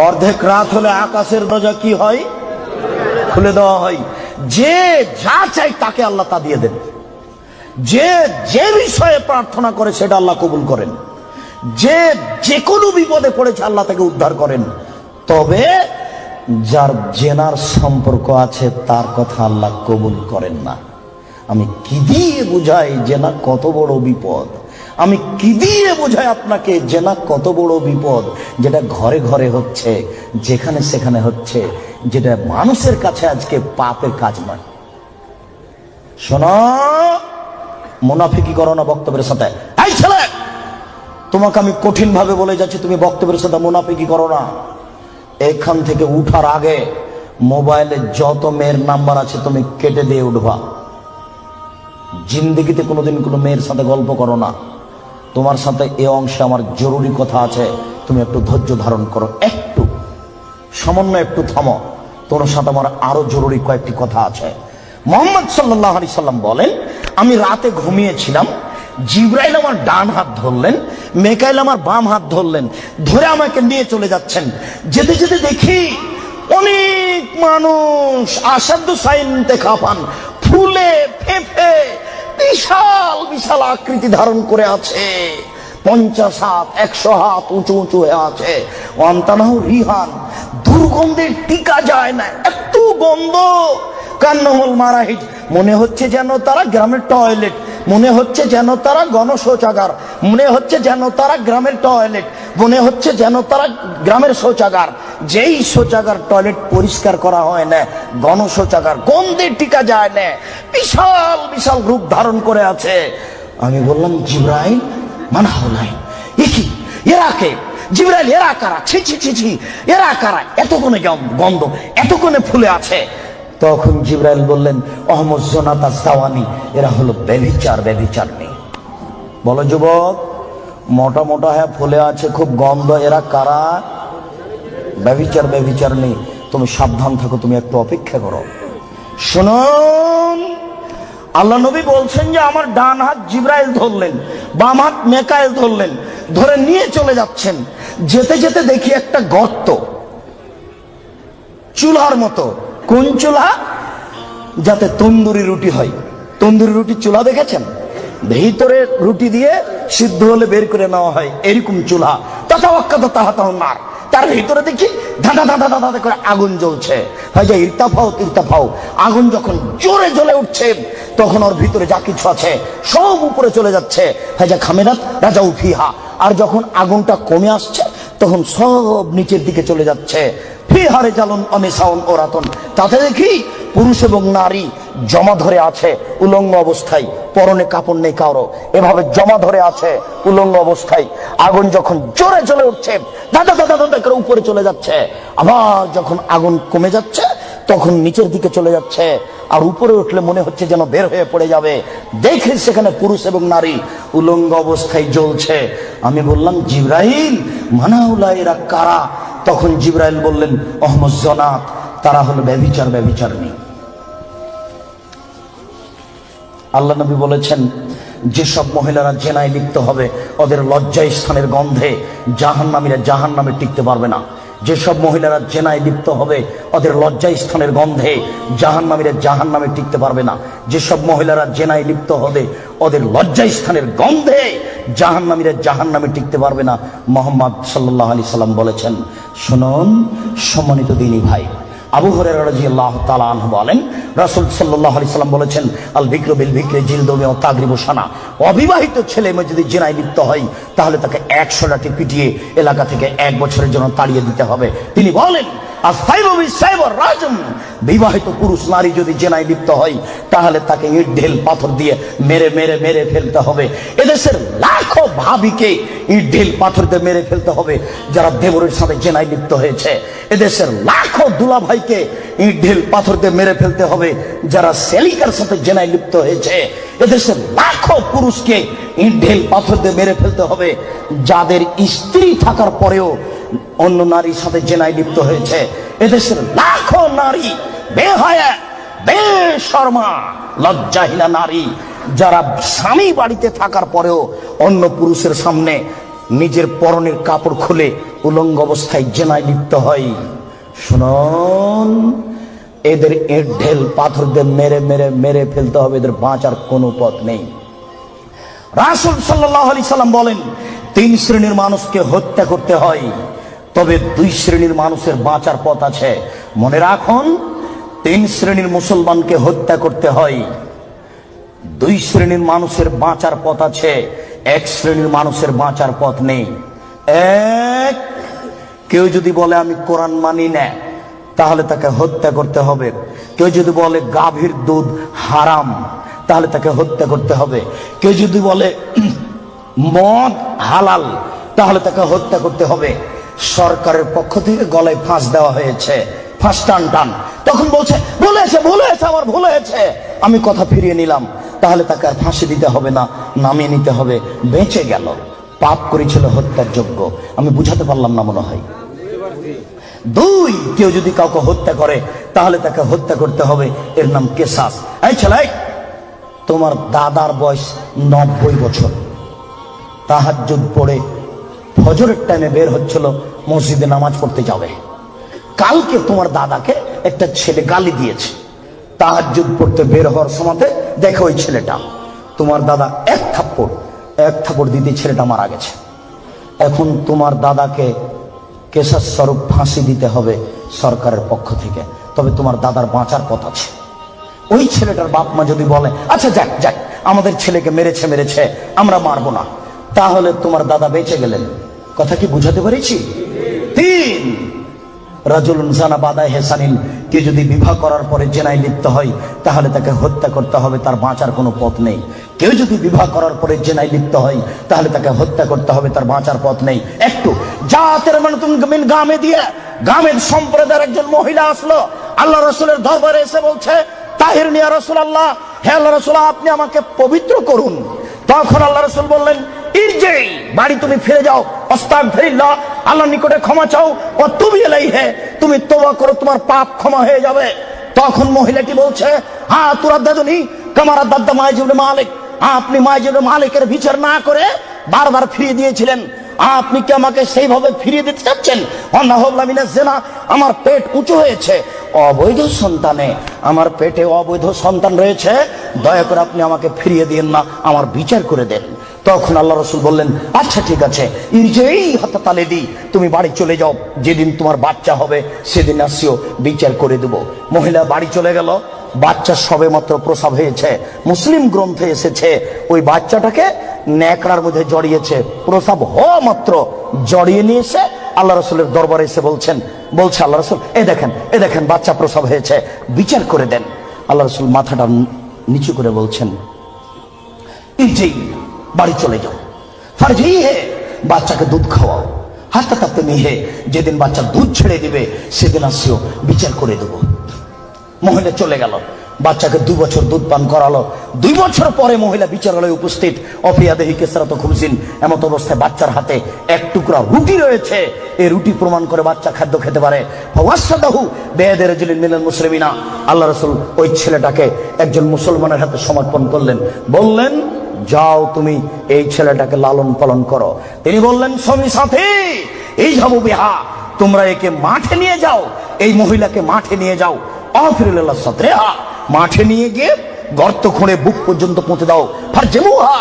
অর্ধেক রাত হলে আকাশের দরজা কি হয়? খুলে দেওয়া হয়। যে যা চাই তাকে আল্লাহ তা দিয়ে দেন। যে যে বিষয়ে প্রার্থনা করে সেটা আল্লাহ কবুল করেন। যে যে কোনো বিপদে পড়েছে আল্লাহ তাকে উদ্ধার করেন। তবে যার জেনার সম্পর্ক আছে তার কথা আল্লাহ কবুল করেন না। আমি কি দিয়ে বুঝাই জেনা কত বড় বিপদ? আমি কি দিয়ে বোঝাই আপনাকে জেনা কত বড় বিপদ? যেটা ঘরে ঘরে হচ্ছে, যেখানে সেখানে হচ্ছে, যেটা মানুষের কাছে আজকে পাপের কাজ নয়। শোনো, মুনাফিকি করো না বক্তব্যের সাথে। এই ছেলে, তোমাকে আমি কঠিন ভাবে বলে যাচ্ছি, তুমি বক্তব্যের সাথে মুনাফিকি করো না। এখান থেকে উঠার আগে মোবাইলে যত মেয়ের নাম্বার আছে তুমি কেটে দিয়ে উঠবা। জিন্দেগিতে কোনোদিন কোনো মেয়ের সাথে গল্প করো না। তোমার সাথে এ অংশে আমার জরুরি কথা আছে, তুমি একটু ধৈর্য ধারণ করো, একটু সামান্য একটু থামো। তোমার সাথে আমার আরো জরুরি কয়েকটি কথা আছে। মুহাম্মদ সাল্লাল্লাহু আলাইহি সাল্লাম বলেন, আমি রাতে ঘুমিয়েছিলাম, জিবরাইল আমার ডান হাত ধরলেন, মিকাইল আমার বাম হাত ধরলেন, ধরে আমাকে নিয়ে চলে যাচ্ছেন। যেতে যেতে দেখি অনেক মানুষ আসাদু সাইনতে খাফান, ফুলে ফেঁপে বিশাল বিশাল আকৃতি ধারণ করে আছে। 50 হাত 100 হাত উঁচু উঁচু হয়ে আছে। ওয়ান্তানাহু রিহান, দুর্গন্ধে টিকা যায় না, এত গন্ধ। কান্নাহুল মারাহিজ, মনে হচ্ছে যেন তারা গ্রামের টয়লেট, মনে হচ্ছে যেন তারা গণশৌচাগার, মনে হচ্ছে যেন তারা গ্রামের টয়লেট, মনে হচ্ছে যেন তারা গ্রামের শৌচাগার। যেই শৌচাগার টয়লেট পরিষ্কার করা হয় না, গণশৌচাগার, গন্ধে টিকা যায় না, বিশাল বিশাল রূপ ধারণ করে আছে। আমি বললাম, জিবরাইল মানা হলাই, কি এরা কে? জিবরাইল, এরা কারা? ছি ছি ছি ছি, এরা কারা? এতক্ষণে গন্ধ, এতক্ষণে ফুলে আছে। তখন জিবরাইল বললেন, অহমদ জোনাতা জাওয়ানি, এরা হলো ব্যভিচার, ব্যভিচারনি। বলো যুবক, মোটা মোটা হ্যাঁ ফুলে আছে, খুব গন্ধ, এরা কারা? ব্যভিচার, ব্যভিচারনি। তুমি সাবধান থাকো, তুমি একটু অপেক্ষা করো। শুনুন, আল্লাহ নবী বলছেন যে আমার ডান হাত জিবরাইল ধরলেন, বাম হাত মিকাইল ধরলেন, ধরে নিয়ে চলে যাচ্ছেন। যেতে যেতে দেখি একটা গর্ত, চুলার মতো। কোন চুলা? যাতে তন্দুরি রুটি হয়। তন্দুরি রুটি চুলা দেখেছেন? ভিতরে রুটি দিয়ে সিদ্ধ হলে বের করে নেওয়া হয়, এরকম চুলা। তার তার ভিতরে দেখি ধাঁধা ধাঁধা ধাঁধা করে আগুন জ্বলছে। হয় যে ইরতাফাও ইরতাফাও, আগুন যখন জোরে জ্বলে উঠছে তখন ওর ভিতরে যা কিছু আছে সব উপরে চলে যাচ্ছে। হয় যে খামেরাত রাজাউ ফিহা, আর যখন আগুনটা কমে আসছে তখন সব নিচের দিকে চলে যাচ্ছে। ফিহারে জালুন অনিসাউন ওরাতন, তাতে দেখি পুরুষ এবং নারী জমা ধরে আছে উলঙ্গ অবস্থায়, পরনে কাপড় নেই কারো, এভাবে জমা ধরে আছে উলঙ্গ অবস্থায়। আগুন যখন জোরে জ্বলে উঠছে দাদা দাদা দাদা করে উপরে চলে যাচ্ছে, আবার যখন আগুন কমে যাচ্ছে তখন নিচের দিকে চলে যাচ্ছে। আর উপরে উঠলে মনে হচ্ছে যেন বের হয়ে পড়ে যাবে। দেখে সেখানে পুরুষ এবং নারী উলঙ্গ অবস্থায় জ্বলছে। আমি বললাম, জিবরাইল মানাউলা, এরা কারা? তখন জিবরাইল বললেন, অহমদ জনাত, তারা হলো ব্যভিচার, ব্যভিচারনি। আল্লাহ নবী বলেছেন, যেসব মহিলারা জেনায় লিপ্ত হবে ওদের লজ্জায় স্থানের গন্ধে জাহান্নামীরা জাহান্নামে টিকতে পারবে না। যেসব মহিলারা জেনায় লিপ্ত হবে ওদের লজ্জায় স্থানের গন্ধে জাহান্নামীরা জাহান্নামে টিকতে পারবে না। যেসব মহিলারা জেনায় লিপ্ত হবে ওদের লজ্জায় স্থানের গন্ধে জাহান্নামীরা জাহান্নামে টিকতে পারবে না। মুহাম্মদ সাল্লাল্লাহু আলাইহি সাল্লাম বলেছেন। শুনুন সম্মানিত দিনী ভাই, আবু হুরায়রা রাদিয়াল্লাহু তাআলা আনহু বলেন, রাসূল সাল্লাল্লাহু আলাইহি সাল্লাম বলেছেন, আল বিকরু বিল বিকরি জিলদু ওয়া তাগরিবু সানা। অবিবাহিত ছেলে মেয়ে যদি জিনায় লিপ্ত হয় তাহলে তাকে 100 লাঠি পিটিয়ে এলাকা থেকে 1 বছরের জন্য তাড়িয়ে দিতে হবে। তিনি বলেন, আস-সাইবু বিস-সাইবি রাজম, বিবাহিত পুরুষ নারী যদি জেনায় লিপ্ত হয় তাহলে তাকে ইট ঢেল পাথর দিয়ে মেরে মেরে মেরে ফেলতে হবে। এদেশের লাখো ভাবিকে ইট ঢেল পাথর দিয়ে মেরে ফেলতে হবে যারা দেবরের সাথে জেনায় লিপ্ত হয়েছে। এদেশের লাখো দুলাভাইকে ইট ঢেল পাথর দিয়ে মেরে ফেলতে হবে যারা সেলিকার সাথে জেনায় লিপ্ত হয়েছে। এদেশের লাখো পুরুষকে ইট ঢেল পাথর দিয়ে মেরে ফেলতে হবে যাদের স্ত্রী থাকার পরেও অন্য নারীর সাথে জেনায় লিপ্ত হয়েছে। এদেশের লাখো নারী বেহায়া, বেশরমা, লজ্জাহীনা নারী যারা স্বামী বাড়িতে থাকার পরেও অন্য পুরুষের সামনে নিজের পরনের কাপড় খুলে উলঙ্গ অবস্থায় জেনায় লিপ্ত হয়, শুনুন, এদের ইট ঢেল পাথর দিয়ে মেরে মেরে মেরে ফেলতে হবে, এদের বাঁচার কোনো পথ নেই। রাসূল সাল্লাল্লাহু আলাইহি সাল্লাম বলেন, 3 শ্রেণীর মানুষকে হত্যা করতে হয়, তবে 2 শ্রেণীর মানুষের বাঁচার পথ আছে। মনে রাখুন, 3 শ্রেণীর মুসলমানকে হত্যা করতে হয়, 2 শ্রেণীর মানুষের বাঁচার পথ আছে, 1 শ্রেণীর মানুষের বাঁচার পথ নেই। এক, কেউ যদি বলে আমি কোরআন মানি না, তাহলে তাকে হত্যা করতে হবে। কেউ যদি বলে গাভীর দুধ হারাম, তাহলে তাকে হত্যা করতে হবে। কেউ যদি বলে মদ হালাল, তাহলে তাকে হত্যা করতে হবে। সরকারের পক্ষ থেকে গলায় ফাঁস দেওয়া হয়েছে, ফাঁস টান টান, তখন বলছে ভুল হয়েছে, ভুল হয়েছে, আমার ভুল হয়েছে, আমি কথা ফিরিয়ে নিলাম, তাহলে তাকে আর ফাঁসি দিতে হবে না, নামিয়ে নিতে হবে, বেঁচে গেল। পাপ করেছিল হত্যার যোগ্য। আমি বুঝাতে পারলাম না মনে হয়। 2, কেউ যদি কাউকে হত্যা করে, তাহলে তাকে হত্যা করতে হবে, এর নাম কেসাস। এই ছেলে, তোমার দাদার বয়স 90 বছর, তাহাজ্জুদ পড়ে ফজরের টাইমে বের হচ্ছিল, মসজিদে নামাজ পড়তে যাবে। কালকে তোমার দাদাকে একটা ছেলে গালি দিয়েছে, তাহাজ্জুদ পড়তে বের হওয়ার সময় দেখো ওই ছেলেটা, তোমার দাদা এক থাপ্পড় দিতে ছেলেটা মারা গেছে। এখন তোমার দাদাকে কেসাস স্বরূপ ফাঁসি দিতে হবে সরকারের পক্ষ থেকে, তবে তোমার দাদার বাঁচার পথ আছে। ওই ছেলেটার বাপ মা যদি বলে আচ্ছা যাক যাক, আমাদের ছেলেকে মেরেছে, আমরা মারবো না, তাহলে তোমার দাদা বেঁচে গেলেন। কথা কি বুঝাতে পেরেছি? 3, রাজুলুন জানা বাদায় হেসানিন, কে যদি বিবাহ করার পরে জেনায় লিপ্ত হয়, তাহলে তাকে হত্যা করতে হবে, তার বাঁচার কোনো পথ নেই। কেউ যদি বিবাহ করার পরে জেনায় লিপ্ত হয়, তাহলে তাকে হত্যা করতে হবে, তার বাঁচার পথ নেই। একটু জাতের মিন গ্রামে দিয়ে, গ্রামের সম্প্রদায়ের একজন মহিলা আসলো, আল্লাহ রাসূলের দরবারে এসে বলছে, তাহিরনি ইয়া রাসূলুল্লাহ, হে আল্লাহ রাসূল, আপনি আমাকে পবিত্র করুন। তখন আল্লাহ রাসূল বললেন, ইরজি, বাড়ি তুমি ফিরে যাও, আস্তাগফিরুল্লাহ, আল্লাহর নিকটে ক্ষমা চাও, ও তুমি ইলাইহি, তুমি তওবা করো, তোমার পাপ ক্ষমা হয়ে যাবে। তখন মহিলাটি বলছে, হ্যাঁ তুরাদ্দাদুনি কামারা দাদ্দা মাইজ ইবনে মালিক, আপনি মাইজ ইবনে মালিকের বিচার না করে বারবার ফিরিয়ে দিয়েছিলেন, আপনি কি আমাকে সেইভাবে ফিরিয়ে দিতে চাচ্ছেন? আমার পেট উঁচু হয়েছে, অবৈধ সন্তানে আমার পেটে অবৈধ সন্তান রয়েছে, দয়া করে আপনি আমাকে ফিরিয়ে দিন না, আমার বিচার করে দেন। তখন আল্লাহ রাসূল বললেন, আচ্ছা ঠিক আছে, ইরজিই হাত্তা তালিদি, তুমি বাড়ি চলে যাও, যেদিন তোমার বাচ্চা হবে সেদিন আসিও, বিচার করে দেব। মহিলা বাড়ি চলে গেল, বাচ্চা সবে মাত্র প্রসব হয়েছে। মুসলিম গ্রন্থে এসেছে ওই বাচ্চাটাকে ন্যাকড়ার মধ্যে জড়িয়েছে, প্রসব হওয়া মাত্র জড়িয়ে নিয়ে এসে আল্লাহ রাসূলের দরবারে এসে বলছে আল্লাহ রাসূল, এ দেখেন বাচ্চা প্রসব হয়েছে, বিচার করে দেন। আল্লাহ রাসূল মাথাটা নিচু করে বলছেন, ইজি, বাড়ি চলে যাও, ফারজি হে, বাচ্চাকে দুধ খাওয়াও, হাত্তা তাপ্তে মিহে, যেদিন বাচ্চা দুধ ছেড়ে দিবে সেদিন আসিও, বিচার করে দেবো। মহিলা চলে গেল, বাচ্চাকে 2 বছর দুধ পান করালো। 2 বছর পরে মহিলা বিচারালয়ে উপস্থিত, অফিয়াদেহি কেসরাত খুমসিন, এমত অবস্থায় বাচ্চার হাতে এক টুকরা রুটি রয়েছে, এই রুটি প্রমাণ করে বাচ্চা খাদ্য খেতে পারে। ফাওয়াসাদাহু বিয়াদি রাজুলিন মিনাল মুসলিমিনা, আল্লাহ রাসূল ওই ছেলেটাকে একজন মুসলমানের হাতে সমর্পণ করলেন, বললেন যাও তুমি এই ছেলেটাকে লালন পালন করো। তিনি বললেন, স্বামী সাথী, এই যাবো বিহা, তোমরা একে মাঠে নিয়ে যাও, এই মহিলাকে মাঠে নিয়ে যাও, আফিরুল্লাহ সাতরেহা, মাঠে নিয়ে গিয়ে গর্ত খুঁড়ে বুক পর্যন্ত পৌঁছে দাও, ফারজেমুহা,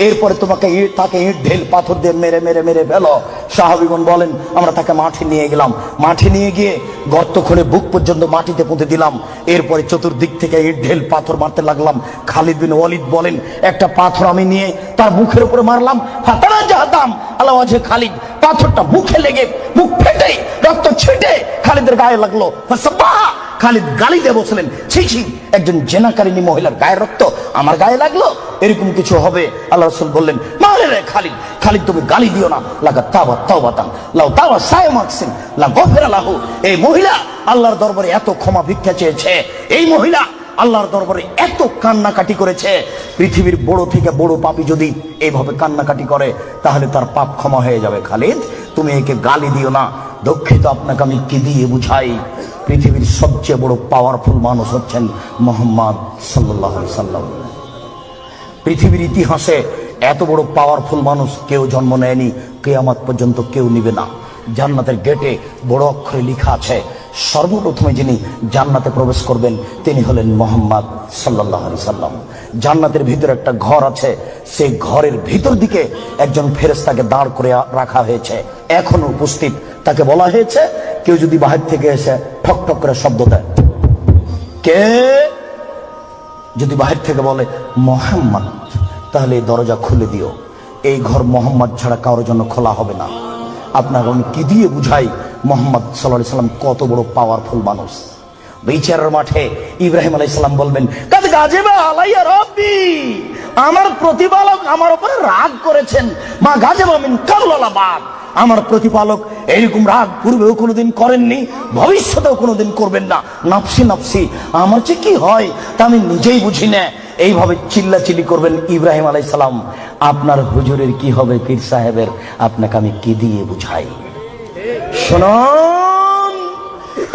এরপরে তোমাকে তাকে ইট ঢেল পাথর দিয়ে মেরে মেরে মেরে ফেলো। সাহাবীগণ বলেন, আমরা তাকে মাঠে নিয়ে গেলাম, মাঠে নিয়ে গিয়ে গর্ত খুঁড়ে বুক পর্যন্ত মাটিতে পুঁতে দিলাম, এরপরে চতুর্দিক থেকে ইট ঢেল পাথর মারতে লাগলাম। খালিদ বিন ওয়ালিদ বলেন, একটা পাথর আমি নিয়ে তার মুখের উপরে মারলাম, ফাতানা জাহাদাম আলা ওয়াজহি খালিদ, পাথরটা মুখে লেগে মুখ ফেটে রক্ত ছিটে খালিদের গায়ে লাগলো। ফাসাবাহা, খালিদ গালি দিয়ে বসলেন, ছি ছি, একজন জেনাকারিনী মহিলার গায়ের রক্ত আমার গায়ে লাগলো, এরকম কিছু হবে? আল্লাহ রাসূল বললেন, মারে রে খালিদ, খালিদ তুমি গালি দিও না, লাগা তাওবা তাওবাতান লাউ তাওয়া সায়মাকসিন লা গফিরা লাহু। এই মহিলা আল্লাহর দরবারে এত ক্ষমা ভিক্ষা চেয়েছে, এই মহিলা আল্লাহর দরবারে এত কান্নাকাটি করেছে, পৃথিবীর বড় থেকে বড় পাপী যদি এইভাবে কান্নাকাটি করে তাহলে তার পাপ ক্ষমা হয়ে যাবে। খালিদ তুমি একে গালি দিও না, দুঃখিত, আপনাকে আমি কি দিয়ে বুঝাই? পৃথিবীর সবচেয়ে বড় পাওয়ারফুল মানুষ হচ্ছেন মুহাম্মদ সাল্লাল্লাহু আলাইহি সাল্লাম। পৃথিবীর ইতিহাসে এত বড় পাওয়ারফুল মানুষ কেউ জন্ম নেয়নি, কিয়ামত পর্যন্ত কেউ নিবে না। জান্নাতের গেটে বড় অক্ষরে লেখা আছে, সর্বপ্রথমে যিনি জান্নাতে প্রবেশ করবেন তিনি হলেন মুহাম্মদ সাল্লাল্লাহু আলাইহি সাল্লাম। জান্নাতের ভিতরে একটা ঘর আছে, সেই ঘরের ভিতর দিকে একজন ফেরেশতাকে দাঁড় করে রাখা হয়েছে, এখন উপস্থিত। তাকে বলা হয়েছে, কেউ যদি বাহির থেকে এসে ঠক ঠক করে শব্দ দেয়, কে যদি বাহির থেকে বলে মুহাম্মদ, তাহলে এই দরজা খুলে দিও। এই ঘর মোহাম্মদ ছাড়া কারোর জন্য খোলা হবে না। আপনাকে আমি কি দিয়ে বুঝাই মোহাম্মদ সাল্লাল্লাহু আলাইহি সাল্লাম কত বড় পাওয়ারফুল মানুষ। বিচারের মাঠে ইব্রাহিম আলাইহিস সালাম বলবেন, কাদ গাজিবা আলাইয়া রাব্বি, আমার প্রতিপালক আমার উপরে রাগ করেছেন। মা গাজিবা মিন কাবলা বাদ, আমার প্রতিপালক এরকম রাগ পূর্বেও কোনোদিন করেননি, ভবিষ্যতেও কোনোদিন করবেন না। নাফসি নাফসি, আমার যে কি হয় তা আমি নিজেই বুঝি না। এইভাবে চিল্লাচিল্লি করবেন ইব্রাহিম আলাইহিস সালাম। আপনার হুজুরের কি হবে, পীর সাহেবের, আপনাকে আমি কি দিয়ে বুঝাই? শুনুন,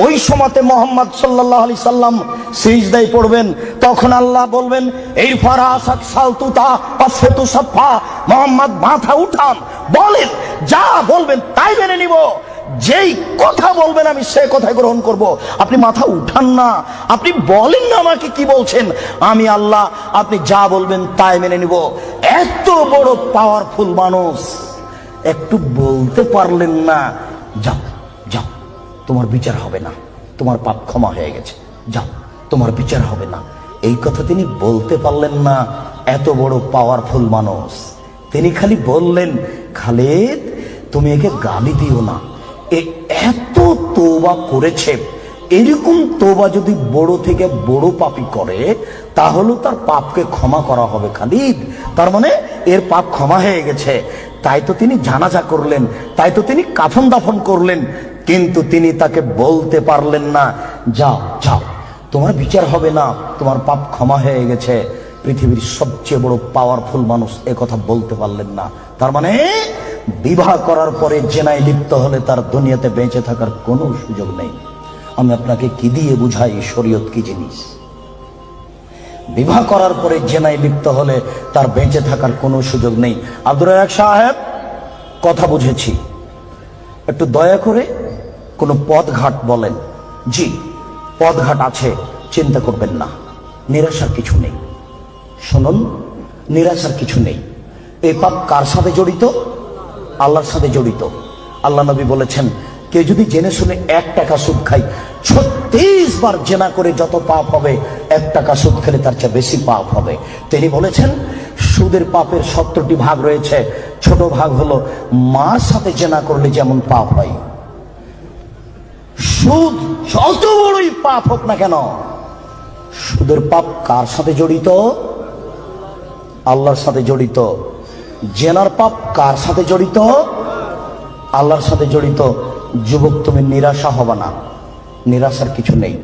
ওই সময়তে মুহাম্মদ সাল্লাল্লাহু আলাইহি সাল্লাম সিজদায় পড়বেন, তখন আল্লাহ বলবেন, এই ফারাসাক সালতুতা আসফাতু সাফা, মুহাম্মদ মাথা উঠান, বলেন, যা বলবেন তাই মেনে নিব, যেই কথা বলবেন আমি সে কথাই গ্রহণ করব। আপনি মাথা উঠান না, আপনি বলেন না আমাকে কি বলছেন, আমি আল্লাহ, আপনি যা বলবেন তাই মেনে নিব। এত বড় পাওয়ারফুল মানুষ, একটু বলতে পারলেন না, যাও যাও তোমার বিচার হবে না, তোমার পাপ ক্ষমা হয়ে গেছে, যাও তোমার বিচার হবে না, এই কথা তিনি বলতে পারলেন না। এত বড় পাওয়ারফুল মানুষ, তিনি খালি বললেন, খালিদ তুমি একে গালি দিও না, এ এত তওবা করেছে, এরকম তওবা যদি বড় থেকে বড় পাপী করে তাহলে তার পাপকে ক্ষমা করা হবে খালিদ। তার মানে এর পাপ ক্ষমা হয়ে গেছে, তাই তো তিনি জানাজা করলেন, তাই তো তিনি কাফন দাফন করলেন। কিন্তু তিনি তাকে বলতে পারলেন না, যাও যাও তোমার বিচার হবে না, তোমার পাপ ক্ষমা হয়ে গেছে। পৃথিবীর সবচেয়ে বড় পাওয়ারফুল মানুষ এ কথা বলতে পারলেন না। তার মানে বিবাহ করার পরে জেনায় লিপ্ত হলে তার দুনিয়াতে বেঁচে থাকার কোনো সুযোগ নেই। আমি আপনাকে কি দিয়ে বুঝাই শরীয়ত কি জিনিস? বিবাহ করার পরে জেনায় লিপ্ত হলে তার বেঁচে থাকার কোনো সুযোগ নেই। আব্দুর রাজ্জাক সাহেব, কথা বুঝেছি, একটু দয়া করে কোনো পথঘাট বলেন। জি, পথঘাট আছে, চিন্তা করবেন না, নিরাশার কিছু নেই। শুনুন, নিরাশার কিছু নেই। এই পাপ কার সাথে জড়িত? আল্লাহর সাথে জড়িত। আল্লাহ নবী বলেছেন, কেউ যদি জেনে শুনে 1 টাকা সুদ খায়, 36 বার জেনা করে যত পাপ হবে, 1 টাকা সুদ খেলে তার চেয়ে বেশি পাপ হবে। তিনি বলেছেন, সুদের পাপের 70টি ভাগ রয়েছে, ছোট ভাগ হলো মার সাথে জেনা করলে যেমন পাপ হয়। সুদ যত বড়ই পাপ হোক না কেন, সুদের পাপ কার সাথে জড়িত? আল্লাহর সাথে জড়িত। জেনার পাপ কার সাথে জড়িত? আল্লাহর সাথে জড়িত। যুবক, তুমি নিরাশা হবে না, নিরাশার কিছু নেই।